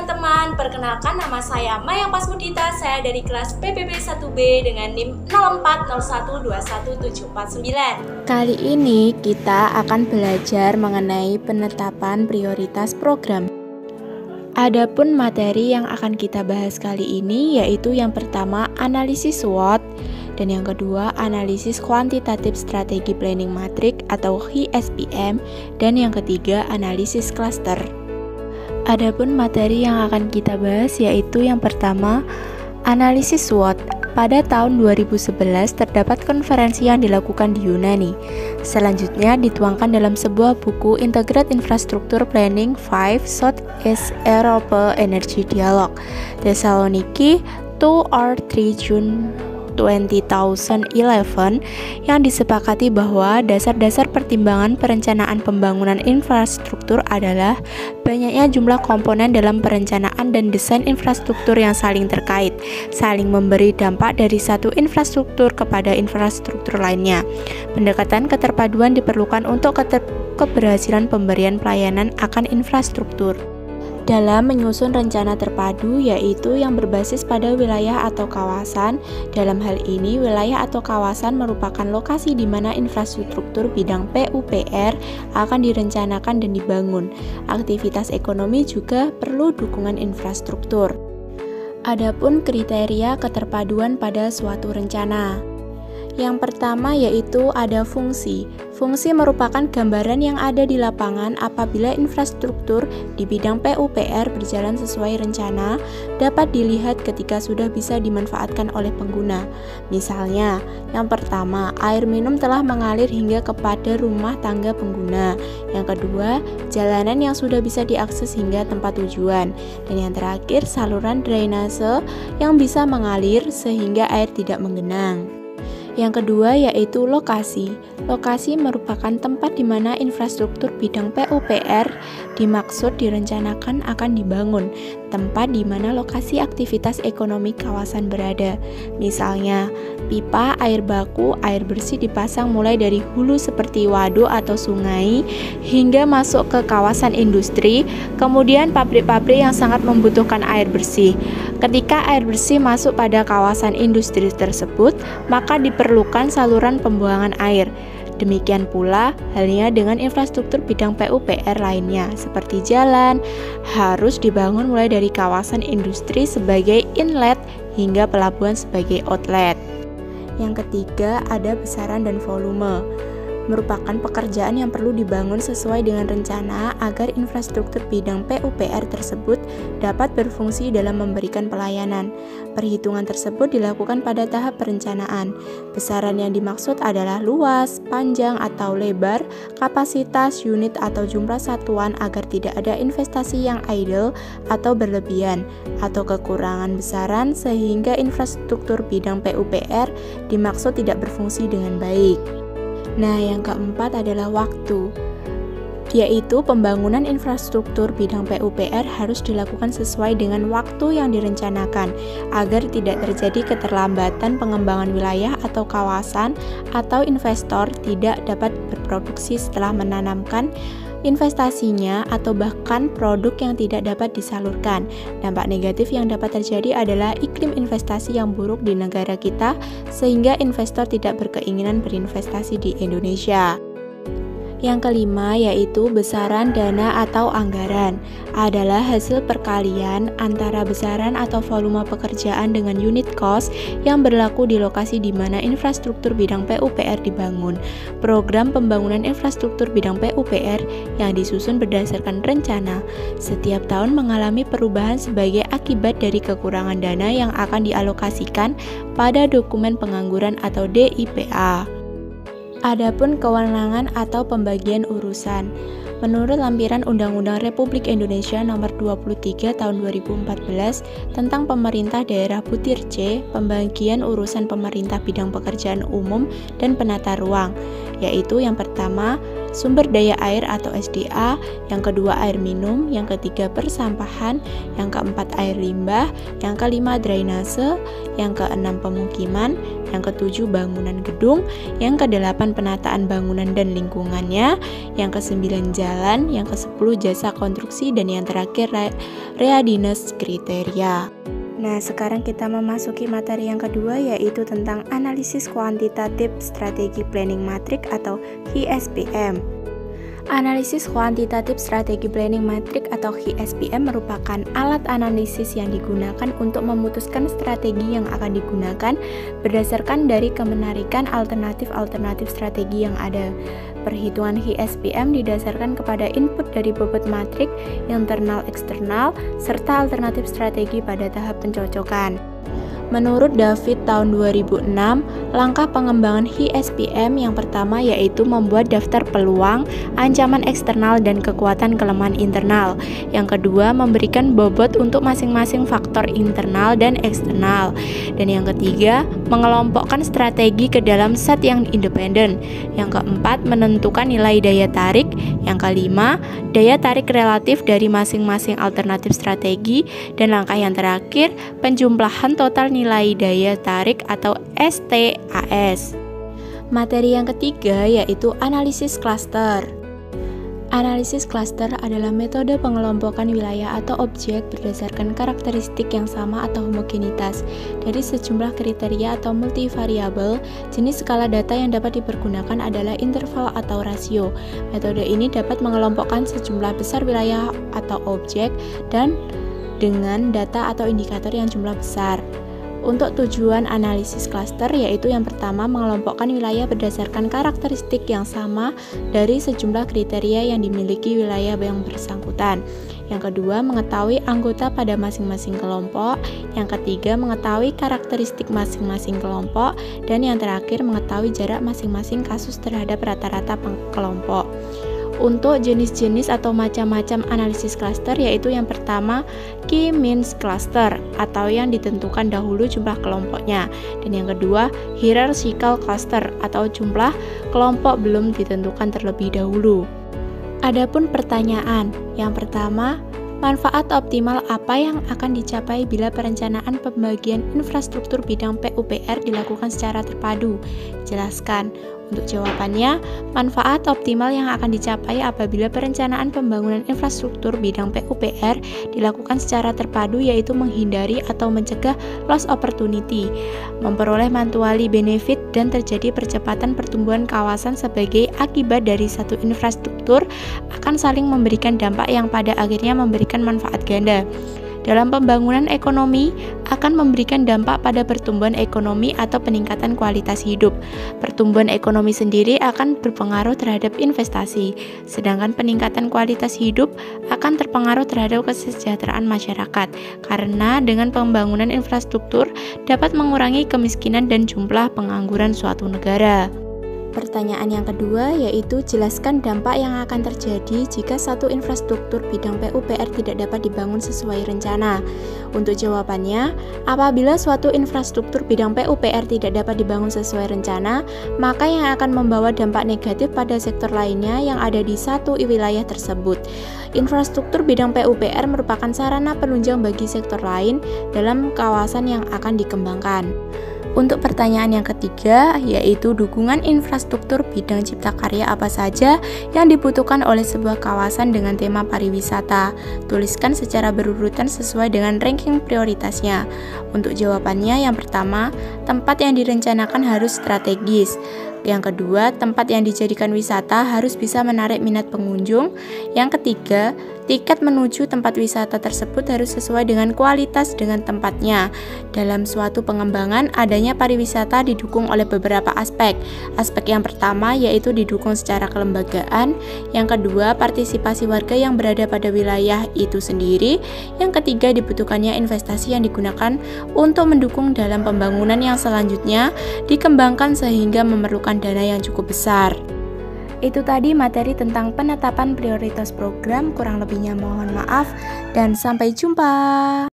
teman-teman, perkenalkan nama saya Maya Pasmudita, saya dari kelas PPB 1B dengan NIM 0401217449. Kali ini kita akan belajar mengenai penetapan prioritas program. Adapun materi yang akan kita bahas kali ini yaitu yang pertama analisis SWOT dan yang kedua analisis kuantitatif strategi planning matrix atau HISPM dan yang ketiga analisis cluster. Adapun materi yang akan kita bahas yaitu yang pertama analisis SWOT. Pada tahun 2011 terdapat konferensi yang dilakukan di Yunani. Selanjutnya dituangkan dalam sebuah buku Integrated Infrastructure Planning 5 South East Europe Energy Dialogue Thessaloniki 2 or 3 June 2011 yang disepakati bahwa dasar-dasar pertimbangan perencanaan pembangunan infrastruktur adalah banyaknya jumlah komponen dalam perencanaan dan desain infrastruktur yang saling terkait, saling memberi dampak dari satu infrastruktur kepada infrastruktur lainnya. Pendekatan keterpaduan diperlukan untuk keberhasilan pemberian pelayanan akan infrastruktur. Dalam menyusun rencana terpadu yaitu yang berbasis pada wilayah atau kawasan. Dalam hal ini, wilayah atau kawasan merupakan lokasi di mana infrastruktur bidang PUPR akan direncanakan dan dibangun. Aktivitas ekonomi juga perlu dukungan infrastruktur. Adapun kriteria keterpaduan pada suatu rencana. Yang pertama yaitu ada fungsi. Fungsi merupakan gambaran yang ada di lapangan apabila infrastruktur di bidang PUPR berjalan sesuai rencana, dapat dilihat ketika sudah bisa dimanfaatkan oleh pengguna. Misalnya, yang pertama, air minum telah mengalir hingga kepada rumah tangga pengguna. Yang kedua, jalanan yang sudah bisa diakses hingga tempat tujuan. Dan yang terakhir, saluran drainase yang bisa mengalir sehingga air tidak menggenang. Yang kedua yaitu lokasi. Lokasi merupakan tempat di mana infrastruktur bidang PUPR dimaksud direncanakan akan dibangun, tempat di mana lokasi aktivitas ekonomi kawasan berada. Misalnya, pipa air baku, air bersih dipasang mulai dari hulu seperti waduk atau sungai hingga masuk ke kawasan industri, kemudian pabrik-pabrik yang sangat membutuhkan air bersih. Ketika air bersih masuk pada kawasan industri tersebut, maka diperlukan saluran pembuangan air. Demikian pula halnya dengan infrastruktur bidang PUPR lainnya, seperti jalan, harus dibangun mulai dari kawasan industri sebagai inlet hingga pelabuhan sebagai outlet. Yang ketiga, ada besaran dan volume. Merupakan pekerjaan yang perlu dibangun sesuai dengan rencana agar infrastruktur bidang PUPR tersebut dapat berfungsi dalam memberikan pelayanan. Perhitungan tersebut dilakukan pada tahap perencanaan. Besaran yang dimaksud adalah luas, panjang atau lebar, kapasitas, unit atau jumlah satuan agar tidak ada investasi yang idle atau berlebihan, atau kekurangan besaran sehingga infrastruktur bidang PUPR dimaksud tidak berfungsi dengan baik. Nah, yang keempat adalah waktu, yaitu pembangunan infrastruktur bidang PUPR harus dilakukan sesuai dengan waktu yang direncanakan agar tidak terjadi keterlambatan pengembangan wilayah atau kawasan atau investor tidak dapat berproduksi setelah menanamkan investasinya atau bahkan produk yang tidak dapat disalurkan. Dampak negatif yang dapat terjadi adalah iklim investasi yang buruk di negara kita sehingga investor tidak berkeinginan berinvestasi di Indonesia. Yang kelima yaitu besaran dana atau anggaran adalah hasil perkalian antara besaran atau volume pekerjaan dengan unit cost yang berlaku di lokasi di mana infrastruktur bidang PUPR dibangun. Program pembangunan infrastruktur bidang PUPR yang disusun berdasarkan rencana setiap tahun mengalami perubahan sebagai akibat dari kekurangan dana yang akan dialokasikan pada dokumen pengangguran atau DIPA. Adapun kewenangan atau pembagian urusan. Menurut lampiran Undang-Undang Republik Indonesia Nomor 23 Tahun 2014 tentang Pemerintah Daerah Butir C, pembagian urusan pemerintah bidang pekerjaan umum dan penata ruang, yaitu yang pertama, sumber daya air atau SDA, yang kedua air minum, yang ketiga persampahan, yang keempat air limbah, yang kelima drainase, yang keenam pemukiman, yang ketujuh bangunan gedung, yang kedelapan penataan bangunan dan lingkungannya, yang kesembilan jalan, yang kesepuluh jasa konstruksi, dan yang terakhir readiness kriteria. Nah, sekarang kita memasuki materi yang kedua, yaitu tentang analisis kuantitatif strategi planning matrix atau HSPM. Analisis kuantitatif strategi planning matrix atau HSPM merupakan alat analisis yang digunakan untuk memutuskan strategi yang akan digunakan berdasarkan dari kemenarikan alternatif strategi yang ada. Perhitungan HSPM didasarkan kepada input dari bobot matrik, internal eksternal, serta alternatif strategi pada tahap pencocokan. Menurut David tahun 2006, langkah pengembangan HSPM yang pertama yaitu membuat daftar peluang, ancaman eksternal, dan kekuatan kelemahan internal. Yang kedua, memberikan bobot untuk masing-masing faktor internal dan eksternal. Dan yang ketiga, mengelompokkan strategi ke dalam set yang independen. Yang keempat, menentukan nilai daya tarik. Yang kelima, daya tarik relatif dari masing-masing alternatif strategi. Dan langkah yang terakhir, penjumlahan total nilai daya tarik atau STAS. Materi yang ketiga yaitu analisis klaster. Analisis klaster adalah metode pengelompokan wilayah atau objek berdasarkan karakteristik yang sama atau homogenitas dari sejumlah kriteria atau multivariabel. Jenis skala data yang dapat dipergunakan adalah interval atau rasio. Metode ini dapat mengelompokkan sejumlah besar wilayah atau objek dan dengan data atau indikator yang jumlah besar. Untuk tujuan analisis klaster yaitu yang pertama mengelompokkan wilayah berdasarkan karakteristik yang sama dari sejumlah kriteria yang dimiliki wilayah yang bersangkutan. Yang kedua, mengetahui anggota pada masing-masing kelompok. Yang ketiga, mengetahui karakteristik masing-masing kelompok. Dan yang terakhir, mengetahui jarak masing-masing kasus terhadap rata-rata kelompok. Untuk jenis-jenis atau macam-macam analisis klaster yaitu yang pertama key-means cluster atau yang ditentukan dahulu jumlah kelompoknya, dan yang kedua hierarchical cluster atau jumlah kelompok belum ditentukan terlebih dahulu. Adapun pertanyaan yang pertama, manfaat optimal apa yang akan dicapai bila perencanaan pembagian infrastruktur bidang PUPR dilakukan secara terpadu? Jelaskan. Untuk jawabannya, manfaat optimal yang akan dicapai apabila perencanaan pembangunan infrastruktur bidang PUPR dilakukan secara terpadu yaitu menghindari atau mencegah loss opportunity, memperoleh mantuali benefit, dan terjadi percepatan pertumbuhan kawasan sebagai akibat dari satu infrastruktur akan saling memberikan dampak yang pada akhirnya memberikan manfaat ganda. Dalam pembangunan ekonomi akan memberikan dampak pada pertumbuhan ekonomi atau peningkatan kualitas hidup. Pertumbuhan ekonomi sendiri akan berpengaruh terhadap investasi, sedangkan peningkatan kualitas hidup akan terpengaruh terhadap kesejahteraan masyarakat, karena dengan pembangunan infrastruktur dapat mengurangi kemiskinan dan jumlah pengangguran suatu negara. Pertanyaan yang kedua yaitu jelaskan dampak yang akan terjadi jika satu infrastruktur bidang PUPR tidak dapat dibangun sesuai rencana. Untuk jawabannya, apabila suatu infrastruktur bidang PUPR tidak dapat dibangun sesuai rencana, maka yang akan membawa dampak negatif pada sektor lainnya yang ada di satu wilayah tersebut. Infrastruktur bidang PUPR merupakan sarana penunjang bagi sektor lain dalam kawasan yang akan dikembangkan. Untuk pertanyaan yang ketiga, yaitu dukungan infrastruktur bidang cipta karya apa saja yang dibutuhkan oleh sebuah kawasan dengan tema pariwisata. Tuliskan secara berurutan sesuai dengan ranking prioritasnya. Untuk jawabannya, yang pertama, tempat yang direncanakan harus strategis. Yang kedua, tempat yang dijadikan wisata harus bisa menarik minat pengunjung. Yang ketiga, tiket menuju tempat wisata tersebut harus sesuai dengan kualitas dengan tempatnya. Dalam suatu pengembangan, adanya pariwisata didukung oleh beberapa aspek. Aspek yang pertama yaitu didukung secara kelembagaan. Yang kedua, partisipasi warga yang berada pada wilayah itu sendiri. Yang ketiga, dibutuhkannya investasi yang digunakan untuk mendukung dalam pembangunan yang selanjutnya dikembangkan sehingga memerlukan dana yang cukup besar. Itu tadi materi tentang penetapan prioritas program, kurang lebihnya mohon maaf dan sampai jumpa.